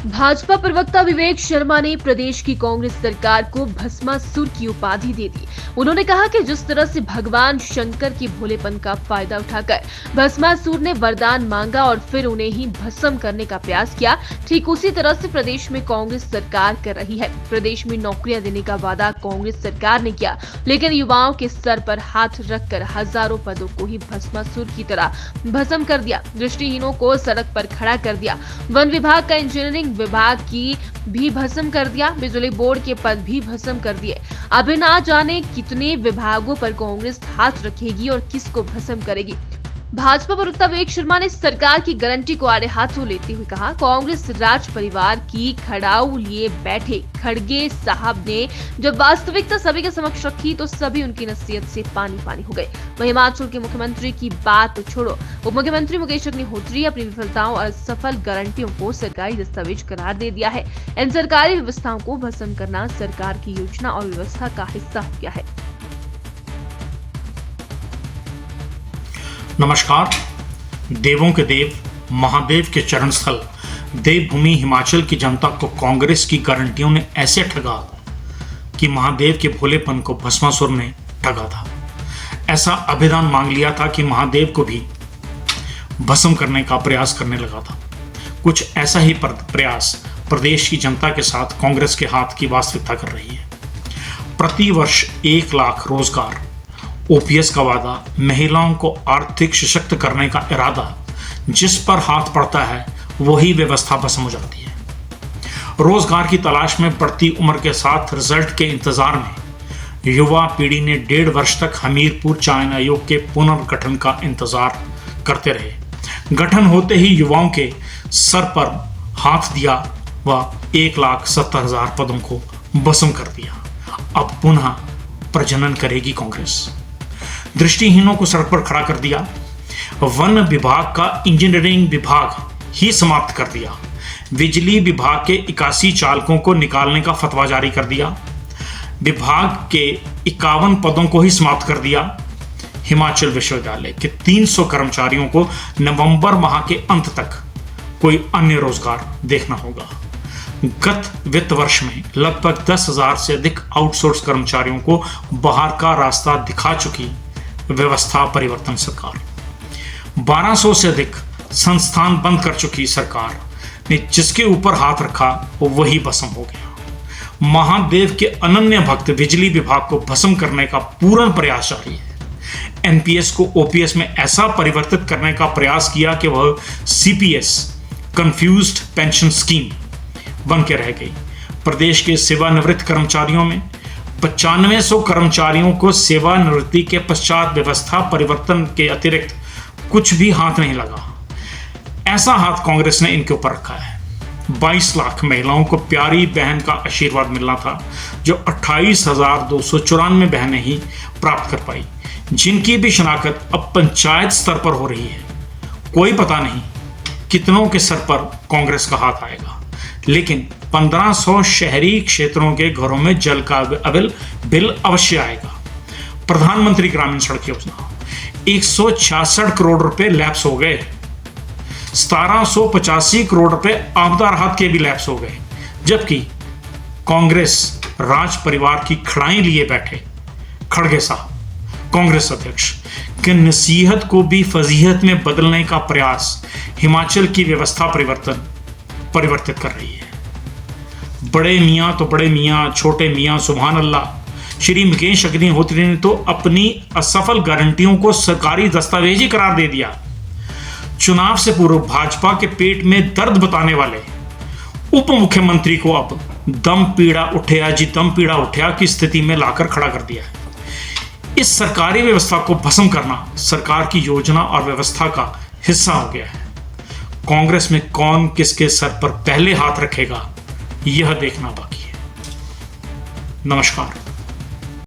भाजपा प्रवक्ता विवेक शर्मा ने प्रदेश की कांग्रेस सरकार को भस्मासुर की उपाधि दे दी। उन्होंने कहा कि जिस तरह से भगवान शंकर की भोलेपन का फायदा उठाकर भस्मासुर ने वरदान मांगा और फिर उन्हें ही भस्म करने का प्रयास किया, ठीक उसी तरह से प्रदेश में कांग्रेस सरकार कर रही है। प्रदेश में नौकरियां देने का वादा कांग्रेस सरकार ने किया, लेकिन युवाओं के सर पर हाथ रखकर हजारों पदों को ही भस्मासुर की तरह भस्म कर दिया। दृष्टिहीनों को सड़क पर खड़ा कर दिया। वन विभाग का इंजीनियरिंग विभाग की भी भस्म कर दिया। बिजली बोर्ड के पद भी भस्म कर दिए। अभी ना जाने कितने विभागों पर कांग्रेस हाथ रखेगी और किसको भस्म करेगी। भाजपा प्रवक्ता विवेक शर्मा ने सरकार की गारंटी को आड़े हाथों लेते हुए कहा, कांग्रेस राज परिवार की खड़ाऊ लिए बैठे खड़गे साहब ने जब वास्तविकता सभी के समक्ष रखी तो सभी उनकी नसीहत से पानी पानी हो गए। वहीं हिमाचल के मुख्यमंत्री की बात तो छोड़ो, उप मुख्यमंत्री मुकेश अग्निहोत्री अपनी विफलताओं और असफल गारंटियों को सरकारी दस्तावेज करार दे दिया है। इन सरकारी व्यवस्थाओं को भस्म करना सरकार की योजना और व्यवस्था का हिस्सा हो गया है। नमस्कार। देवों के देव महादेव के चरण स्थल देवभूमि हिमाचल की जनता को कांग्रेस की गारंटियों ने ऐसे ठगा कि महादेव के भोलेपन को भस्मासुर ने ठगा था। ऐसा अभिदान मांग लिया था कि महादेव को भी भस्म करने का प्रयास करने लगा था। कुछ ऐसा ही प्रयास प्रदेश की जनता के साथ कांग्रेस के हाथ की वास्तविकता कर रही है। प्रति वर्ष 1 लाख रोजगार, ओपीएस का वादा, महिलाओं को आर्थिक सशक्त करने का इरादा, जिस पर हाथ पड़ता है वही व्यवस्था भस्म हो जाती है। रोजगार की तलाश में बढ़ती उम्र के साथ रिजल्ट के इंतजार में युवा पीढ़ी ने 1.5 वर्ष तक हमीरपुर चयन आयोग के पुनर्गठन का इंतजार करते रहे। गठन होते ही युवाओं के सर पर हाथ दिया व 1,70,000 पदों को भस्म कर दिया। अब पुनः प्रजनन करेगी कांग्रेस। दृष्टिहीनों को सड़क पर खड़ा कर दिया। वन विभाग का इंजीनियरिंग विभाग ही समाप्त कर दिया। बिजली विभाग के 81 चालकों को निकालने का फतवा जारी कर दिया। विभाग के 51 पदों को ही समाप्त कर दिया। हिमाचल विश्वविद्यालय के 300 कर्मचारियों को नवंबर माह के अंत तक कोई अन्य रोजगार देखना होगा। गत वित्त वर्ष में लगभग 10,000 से अधिक आउटसोर्स कर्मचारियों को बाहर का रास्ता दिखा चुकी व्यवस्था परिवर्तन सरकार, 1200 से अधिक संस्थान बंद कर चुकी सरकार ने जिसके ऊपर हाथ रखा वो वही भस्म हो गया। महादेव के अनन्य भक्त बिजली विभाग को भस्म करने का पूर्ण प्रयास जारी है। एनपीएस को ओपीएस में ऐसा परिवर्तित करने का प्रयास किया कि वह सीपीएस कंफ्यूज्ड पेंशन स्कीम बन के रह गई। प्रदेश के सेवानिवृत्त कर्मचारियों में 9500 कर्मचारियों को सेवानिवृत्ति के पश्चात व्यवस्था परिवर्तन के अतिरिक्त कुछ भी हाथ नहीं लगा। ऐसा हाथ कांग्रेस ने इनके ऊपर रखा है। 22 लाख महिलाओं को प्यारी बहन का आशीर्वाद मिलना था, जो 28,294 बहनें ही प्राप्त कर पाई, जिनकी भी शनाख्त अब पंचायत स्तर पर हो रही है। कोई पता नहीं कितनों के सर पर कांग्रेस का हाथ आएगा, लेकिन 1500 शहरी क्षेत्रों के घरों में जल का बिल अवश्य आएगा। प्रधानमंत्री ग्रामीण सड़क योजना 166 करोड़ रुपए लैप्स हो गए। 1785 करोड़ रुपए आपदा राहत के भी लैप्स हो गए, जबकि कांग्रेस राज परिवार की खड़ाई लिए बैठे खड़गे साहब, कांग्रेस अध्यक्ष के नसीहत को भी फजीहत में बदलने का प्रयास हिमाचल की व्यवस्था परिवर्तित कर रही है। बड़े मियाँ तो बड़े मियाँ, छोटे मियाँ सुभान अल्लाह। श्री मुकेश अग्निहोत्री ने तो अपनी असफल गारंटियों को सरकारी दस्तावेज ही करार दे दिया। चुनाव से पूर्व भाजपा के पेट में दर्द बताने वाले उप मुख्यमंत्री को अब दम पीड़ा उठया की स्थिति में लाकर खड़ा कर दिया है। इस सरकारी व्यवस्था को भस्म करना सरकार की योजना और व्यवस्था का हिस्सा हो गया है। कांग्रेस में कौन किसके सर पर पहले हाथ रखेगा, यह देखना बाकी है। नमस्कार।